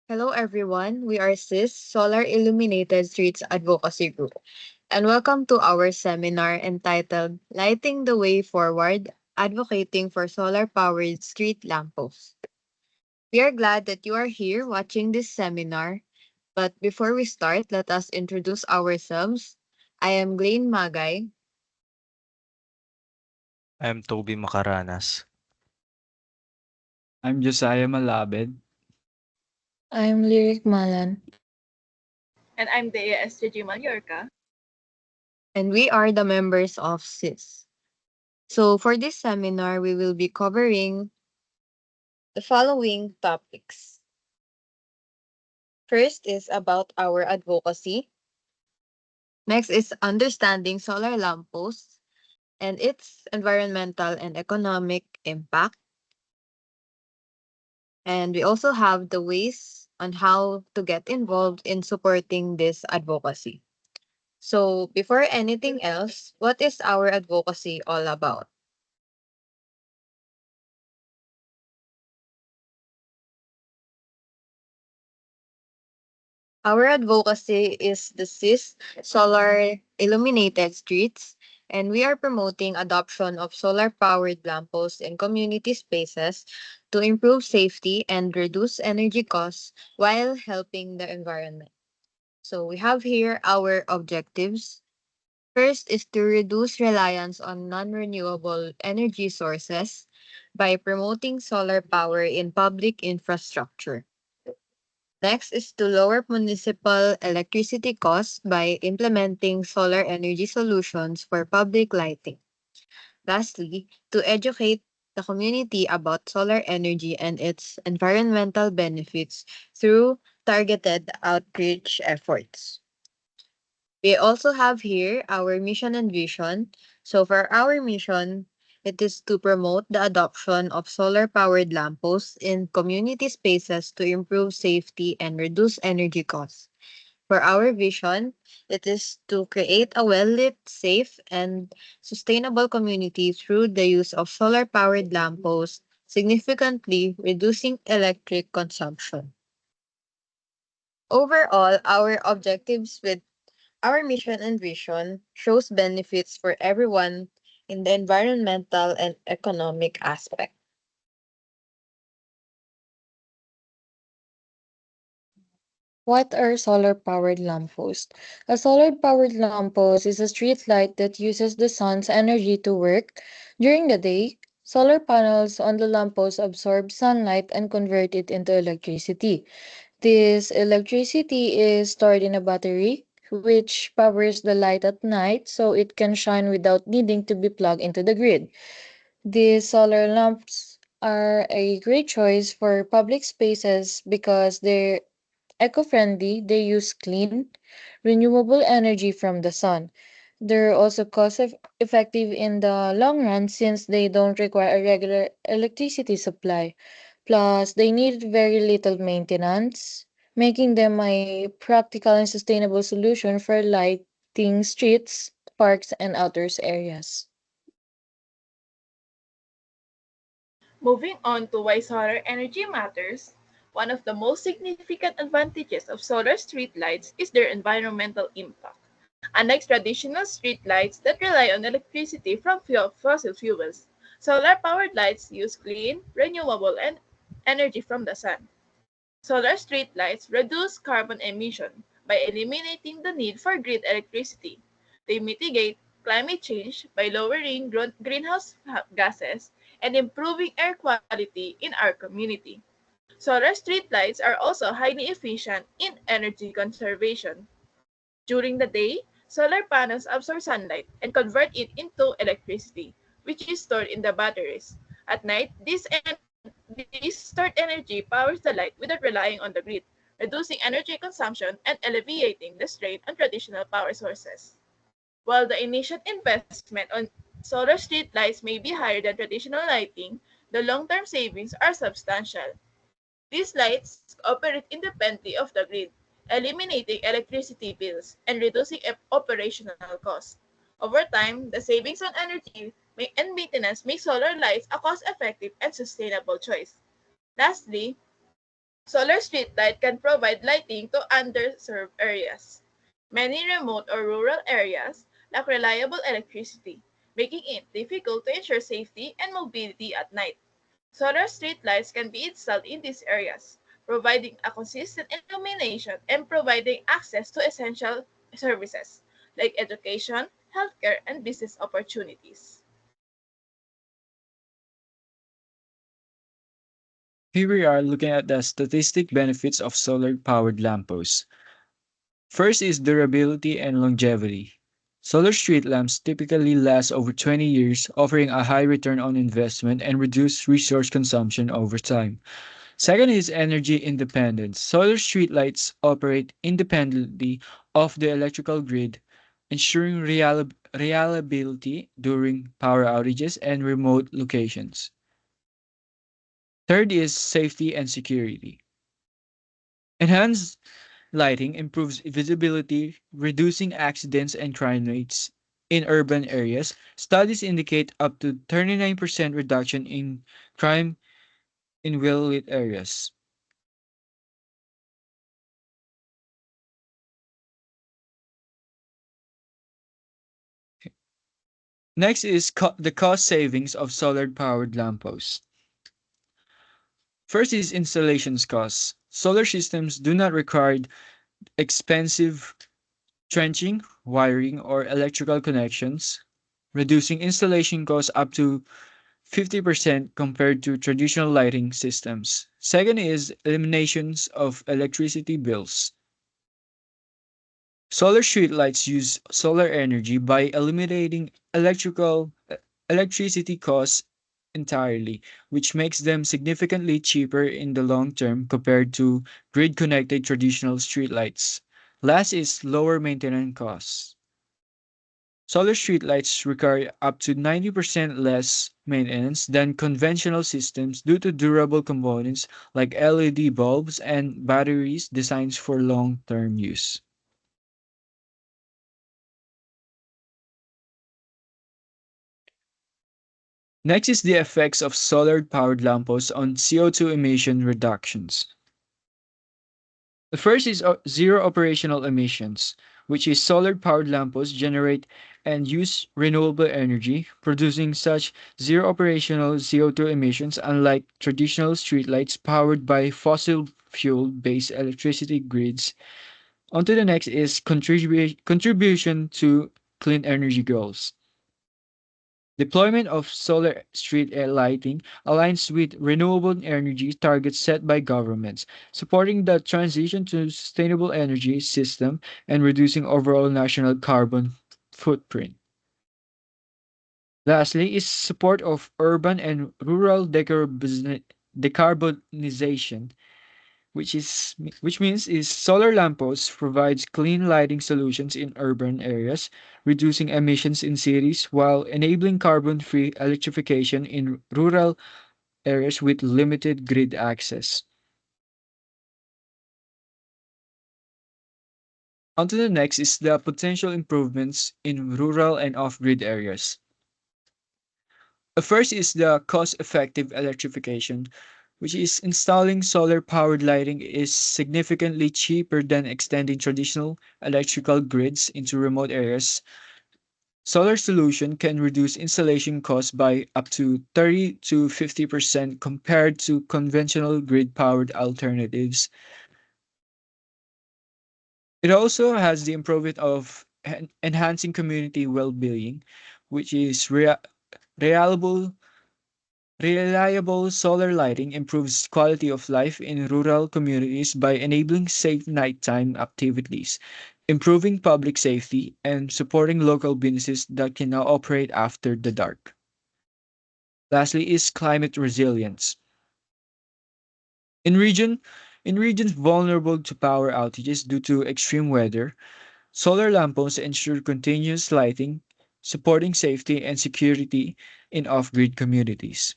Hello everyone, we are 𝘀𝑇, Solar Illuminated Streets Advocacy Group, and welcome to our seminar entitled Lighting the Way Forward, Advocating for Solar-Powered Street Lampposts. We are glad that you are here watching this seminar, but before we start, let us introduce ourselves. I am Glenn Magay, I'm Toby Macaranas. I'm Josiah Malabed. I'm Lyric Malan. And I'm 𝘀𝘃𝗹𝗿 Mallorca. and we are the members of 𝘀𝑇. So for this seminar, we will be covering the following topics. First is about our advocacy. Next is understanding solar lampposts and its environmental and economic impact. And we also have the ways on how to get involved in supporting this advocacy. So before anything else, what is our advocacy all about? Our advocacy is the 𝘃𝑇 Solar Illuminated Streets, and we are promoting adoption of solar-powered lampposts in community spaces to improve safety and reduce energy costs while helping the environment. So we have here our objectives. First is to reduce reliance on non-renewable energy sources by promoting solar power in public infrastructure. Next is to lower municipal electricity costs by implementing solar energy solutions for public lighting. Lastly, to educate the community about solar energy and its environmental benefits through targeted outreach efforts. We also have here our mission and vision. So for our mission, it is to promote the adoption of solar-powered lampposts in community spaces to improve safety and reduce energy costs. For our vision, it is to create a well-lit, safe, and sustainable community through the use of solar-powered lampposts, significantly reducing electric consumption. Overall, our objectives with our mission and vision shows benefits for everyone in the environmental and economic aspect. What are solar-powered lampposts? A solar-powered lamppost is a street light that uses the sun's energy to work. During the day, solar panels on the lamppost absorb sunlight and convert it into electricity. This electricity is stored in a battery, which powers the light at night so it can shine without needing to be plugged into the grid. These solar lamps are a great choice for public spaces because they're eco-friendly. They use clean, renewable energy from the sun. They're also cost effective in the long run since they don't require a regular electricity supply. Plus, they need very little maintenance, making them a practical and sustainable solution for lighting streets, parks, and outdoor areas. Moving on to why solar energy matters, one of the most significant advantages of solar street lights is their environmental impact. Unlike traditional street lights that rely on electricity from fossil fuels, solar-powered lights use clean, renewable energy from the sun. Solar street lights reduce carbon emission by eliminating the need for grid electricity. They mitigate climate change by lowering greenhouse gases and improving air quality in our community. Solar street lights are also highly efficient in energy conservation. During the day, solar panels absorb sunlight and convert it into electricity, which is stored in the batteries. At night, this stored energy powers the light without relying on the grid, reducing energy consumption and alleviating the strain on traditional power sources. While the initial investment on solar street lights may be higher than traditional lighting, the long-term savings are substantial. These lights operate independently of the grid, eliminating electricity bills and reducing operational costs. Over time, the savings on energy and maintenance make solar lights a cost-effective and sustainable choice. Lastly, Solar streetlight can provide lighting to underserved areas. Many remote or rural areas lack reliable electricity, making it difficult to ensure safety and mobility at night. Solar streetlights can be installed in these areas, providing a consistent illumination and providing access to essential services like education, healthcare, and business opportunities. Here we are looking at the statistic benefits of solar-powered lampposts. First is durability and longevity. Solar street lamps typically last over 20 years, offering a high return on investment and reduced resource consumption over time. Second is energy independence. Solar streetlights operate independently of the electrical grid, ensuring reliability during power outages and remote locations. Third is safety and security. Enhanced lighting improves visibility, reducing accidents and crime rates in urban areas. Studies indicate up to 39% reduction in crime in well-lit areas. Next is the cost savings of solar-powered lampposts. First is installations costs. Solar systems do not require expensive trenching, wiring, or electrical connections, reducing installation costs up to 50% compared to traditional lighting systems. Second is eliminations of electricity bills. Solar streetlights use solar energy by eliminating electricity costs entirely, which makes them significantly cheaper in the long term compared to grid-connected traditional streetlights. Last is lower maintenance costs. Solar streetlights require up to 90% less maintenance than conventional systems due to durable components like LED bulbs and batteries designed for long-term use. Next is the effects of solar-powered lampposts on CO2 emission reductions. The first is zero operational emissions, which is solar-powered lampposts generate and use renewable energy, producing such zero operational CO2 emissions unlike traditional streetlights powered by fossil fuel-based electricity grids. On to the next is contribution to clean energy goals. Deployment of solar street lighting aligns with renewable energy targets set by governments, supporting the transition to sustainable energy system and reducing overall national carbon footprint. Lastly, is support of urban and rural decarbonization, which means is solar lampposts provides clean lighting solutions in urban areas, reducing emissions in cities while enabling carbon-free electrification in rural areas with limited grid access. On to the next is the potential improvements in rural and off-grid areas. The first is the cost-effective electrification, which is installing solar-powered lighting is significantly cheaper than extending traditional electrical grids into remote areas. Solar solution can reduce installation costs by up to 30 to 50% compared to conventional grid-powered alternatives. It also has the improvement of enhancing community well-being, which is reliable Reliable solar lighting improves quality of life in rural communities by enabling safe nighttime activities, improving public safety, and supporting local businesses that can now operate after the dark. Lastly is climate resilience. In region in regions vulnerable to power outages due to extreme weather, solar lampposts ensure continuous lighting, supporting safety and security in off-grid communities.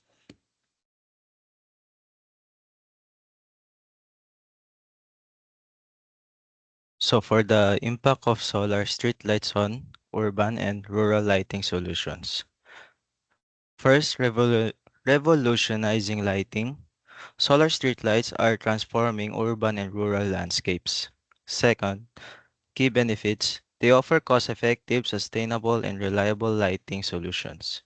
So for the impact of solar streetlights on urban and rural lighting solutions. First, revolutionizing lighting. Solar streetlights are transforming urban and rural landscapes. Second, key benefits. They offer cost-effective, sustainable, and reliable lighting solutions.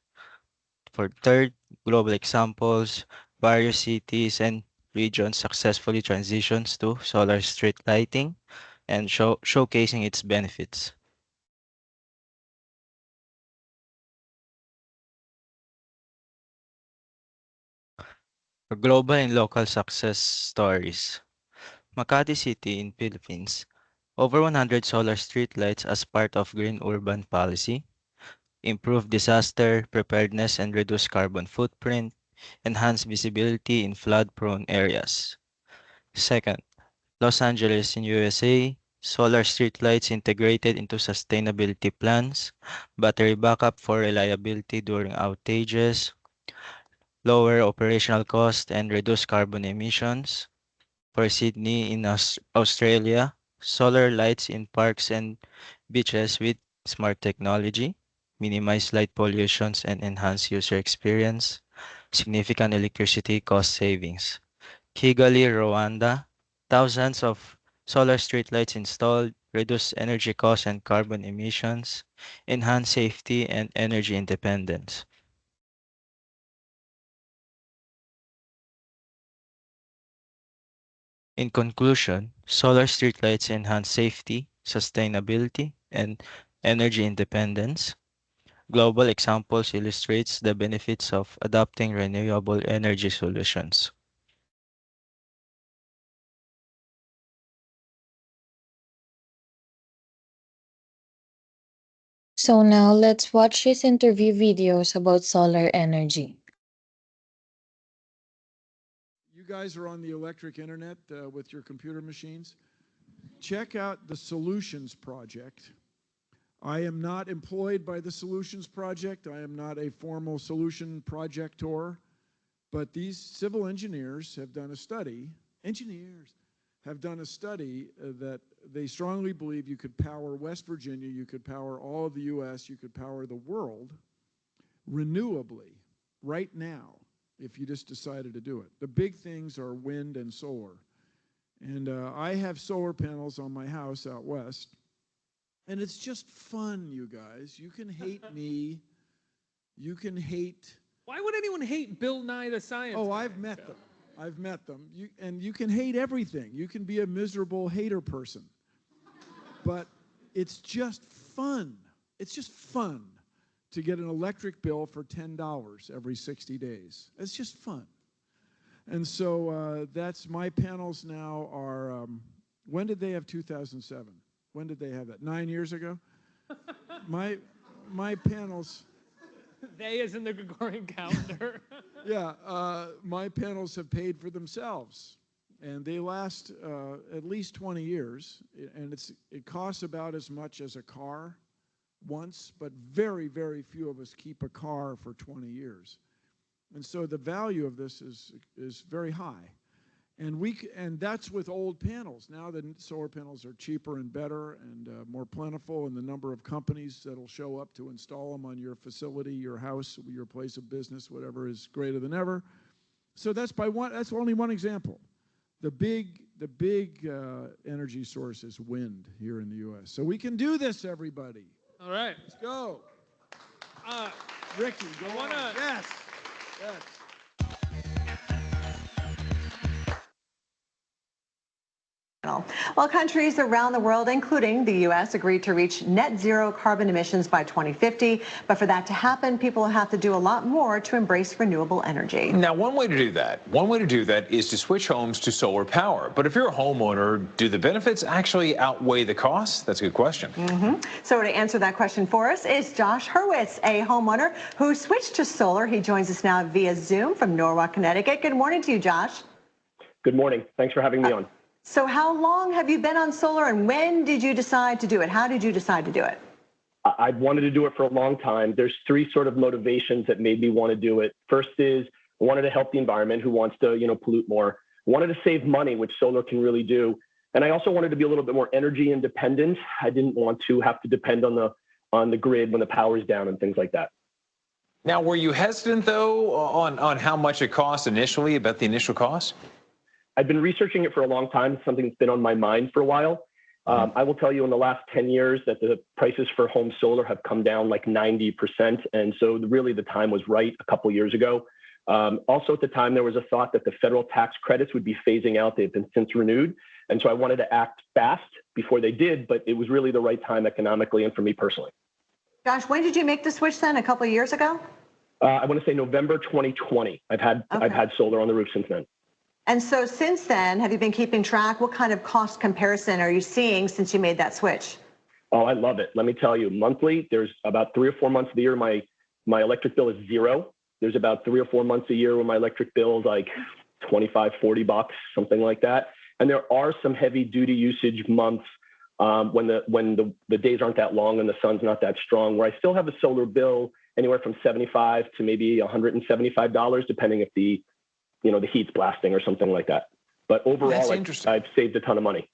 For third, global examples, various cities and regions successfully transitions to solar street lighting and showcasing its benefits. For global and local success stories, Makati City in Philippines, over 100 solar streetlights as part of green urban policy, improve disaster preparedness and reduce carbon footprint, enhance visibility in flood-prone areas. Second, Los Angeles in USA, solar streetlights integrated into sustainability plans, battery backup for reliability during outages, lower operational cost and reduce carbon emissions. For Sydney in Australia, solar lights in parks and beaches with smart technology, minimize light pollutions and enhance user experience, significant electricity cost savings. Kigali, Rwanda, thousands of solar streetlights installed, reduce energy costs and carbon emissions, enhance safety and energy independence. In conclusion, solar streetlights enhance safety, sustainability, and energy independence. Global examples illustrates the benefits of adopting renewable energy solutions. So now let's watch his interview videos about solar energy. You guys are on the electric internet with your computer machines. Check out the Solutions Project. I am not employed by the Solutions Project. I am not a formal solution projector. But these civil engineers have done a study. Engineers have done a study that they strongly believe you could power West Virginia, you could power all of the US, you could power the world renewably right now if you just decided to do it. The big things are wind and solar. And I have solar panels on my house out west. And it's just fun, you guys. You can hate me. You can hate. Why would anyone hate Bill Nye the Science Oh, Guy? I've met them. I've met them. And you can hate everything. You can be a miserable hater person. But it's just fun. It's just fun to get an electric bill for $10 every 60 days. It's just fun. And so that's my panels now are, when did they have 2007? When did they have that? 9 years ago? my panels. They as in the Gregorian calendar. Yeah, my panels have paid for themselves. And they last at least 20 years. And it costs about as much as a car once, but very, very few of us keep a car for 20 years. And so the value of this is very high. And that's with old panels. Now the solar panels are cheaper and better and more plentiful, and the number of companies that'll show up to install them on your facility, your house, your place of business, whatever, is greater than ever. So that's only one example. The big energy source is wind here in the U.S. So we can do this, everybody. All right. Let's go. Ricky, go on. Yes. Yes. Well, countries around the world, including the U.S., agreed to reach net zero carbon emissions by 2050. But for that to happen, people have to do a lot more to embrace renewable energy. Now, one way to do that is to switch homes to solar power. But if you're a homeowner, do the benefits actually outweigh the costs? That's a good question. So to answer that question for us is Josh Hurwitz, a homeowner who switched to solar. He joins us now via Zoom from Norwalk, Connecticut. Good morning to you, Josh. Good morning. Thanks for having me on. So how long have you been on solar, and when did you decide to do it? How did you decide to do it? I've wanted to do it for a long time. There's three sort of motivations that made me want to do it. First is I wanted to help the environment. Who wants to, pollute more? I wanted to save money, which solar can really do. And I also wanted to be a little bit more energy independent. I didn't want to have to depend on the grid when the power's down and things like that. Now, were you hesitant, though, on how much it cost initially, about the initial cost? I've been researching it for a long time, something that's been on my mind for a while. I will tell you in the last 10 years that the prices for home solar have come down like 90%. And so really the time was right a couple years ago. Also at the time, there was a thought that the federal tax credits would be phasing out. They've been since renewed. And so I wanted to act fast before they did, but it was really the right time economically and for me personally. Josh, when did you make the switch then? A couple of years ago? I want to say November 2020. I've had solar on the roof since then. And so since then, have you been keeping track? What kind of cost comparison are you seeing since you made that switch? Oh, I love it. Let me tell you, monthly, there's about 3 or 4 months of the year, my electric bill is zero. There's about 3 or 4 months a year where my electric bill is like $25, $40, something like that. And there are some heavy duty usage months when the days aren't that long and the sun's not that strong, where I still have a solar bill anywhere from $75 to maybe $175, depending if the heat's blasting or something like that. But overall, I've saved a ton of money.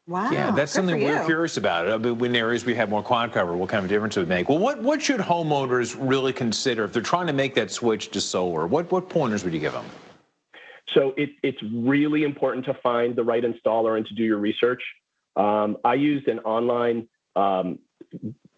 Wow. Yeah, that's something we're curious about. I mean, in areas we have more cloud cover, what kind of difference it would make? Well, what should homeowners really consider if they're trying to make that switch to solar? What pointers would you give them? So it's really important to find the right installer and to do your research. I used an online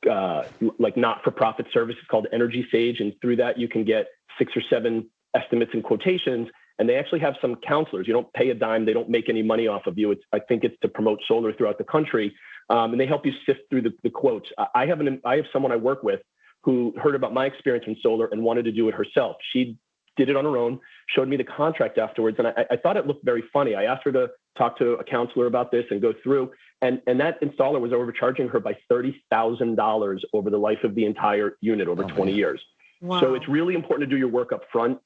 like not-for-profit service. It's called 𝘀ecie_𝗹𝗿, and through that you can get 6 or 7 estimates and quotations. And they actually have some counselors. You don't pay a dime. They don't make any money off of you. I think it's to promote solar throughout the country. And they help you sift through the quotes. I have someone I work with who heard about my experience in solar and wanted to do it herself. She did it on her own, showed me the contract afterwards. And I thought it looked very funny. I asked her to talk to a counselor about this and go through. And that installer was overcharging her by $30,000 over the life of the entire unit over 20 years. Wow. So it's really important to do your work up front.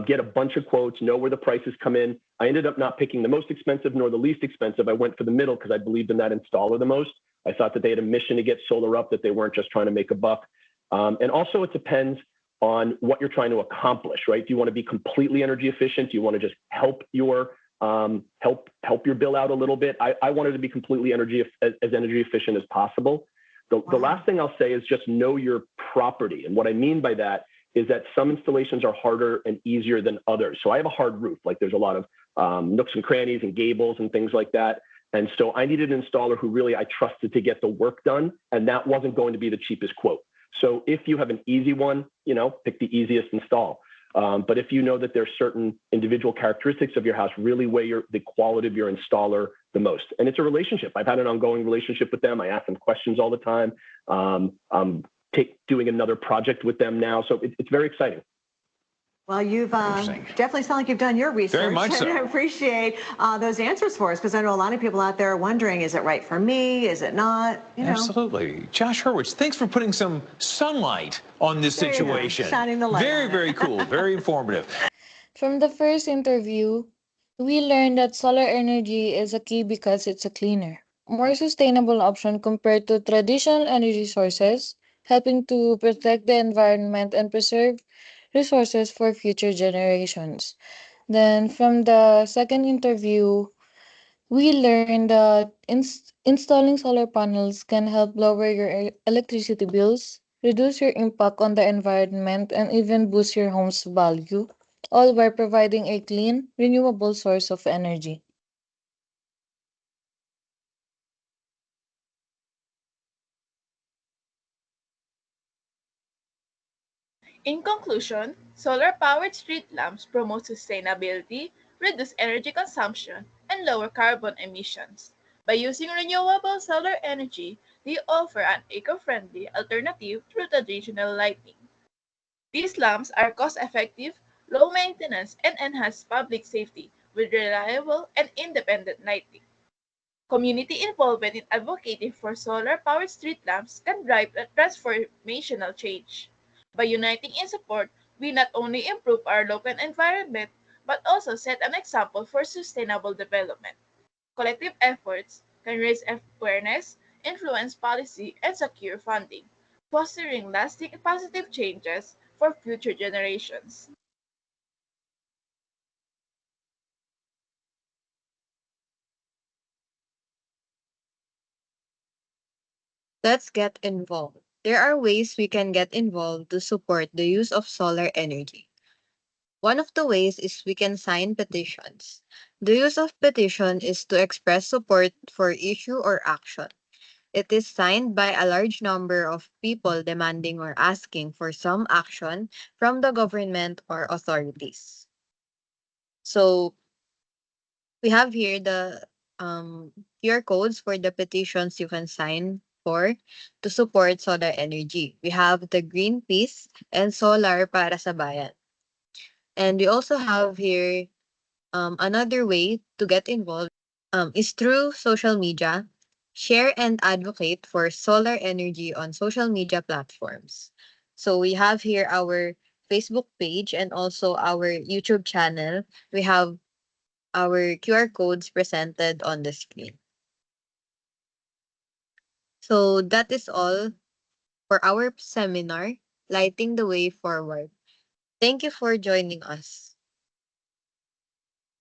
Get a bunch of quotes, know where the prices come in. I ended up not picking the most expensive nor the least expensive. I went for the middle because I believed in that installer the most. I thought that they had a mission to get solar up, that they weren't just trying to make a buck. And also it depends on what you're trying to accomplish, right? Do you want to be completely energy efficient? Do you want to just help your bill out a little bit? I wanted to be completely energy efficient as possible. The last thing I'll say is just know your property. And what I mean by that is that some installations are harder and easier than others. So I have a hard roof, like there's a lot of nooks and crannies and gables and things like that. And so I needed an installer who really I trusted to get the work done. And that wasn't going to be the cheapest quote. So if you have an easy one, pick the easiest install. But if you know that there's certain individual characteristics of your house, really weigh the quality of your installer the most. And it's a relationship. I've had an ongoing relationship with them. I ask them questions all the time. Doing another project with them now. So it's very exciting. Well, you've definitely sound like you've done your research. Very much so. And I appreciate those answers for us, because I know a lot of people out there are wondering, is it right for me? Is it not? Absolutely. Josh Hurwitz, thanks for putting some sunlight on this situation. Shining the light. Very cool. Very informative. From the first interview, we learned that solar energy is a key because it's a cleaner, more sustainable option compared to traditional energy sources, helping to protect the environment and preserve resources for future generations. Then, from the second interview, we learned that installing solar panels can help lower your electricity bills, reduce your impact on the environment, and even boost your home's value, all by providing a clean, renewable source of energy. In conclusion, solar-powered street lamps promote sustainability, reduce energy consumption, and lower carbon emissions. By using renewable solar energy, they offer an eco-friendly alternative to traditional lighting. These lamps are cost-effective, low-maintenance, and enhance public safety with reliable and independent lighting. Community involvement in advocating for solar-powered street lamps can drive a transformational change. By uniting in support, we not only improve our local environment, but also set an example for sustainable development. Collective efforts can raise awareness, influence policy, and secure funding, fostering lasting positive changes for future generations. Let's get involved. There are ways we can get involved to support the use of solar energy. One of the ways is we can sign petitions. The use of petition is to express support for issue or action. It is signed by a large number of people demanding or asking for some action from the government or authorities. So we have here the QR codes for the petitions you can sign for to support solar energy. We have the Greenpeace and Solar para sa Bayan. And we also have here another way to get involved is through social media. Share and advocate for solar energy on social media platforms. So we have here our Facebook page and also our YouTube channel. We have our QR codes presented on the screen. So that is all for our seminar, Lighting the Way Forward. Thank you for joining us.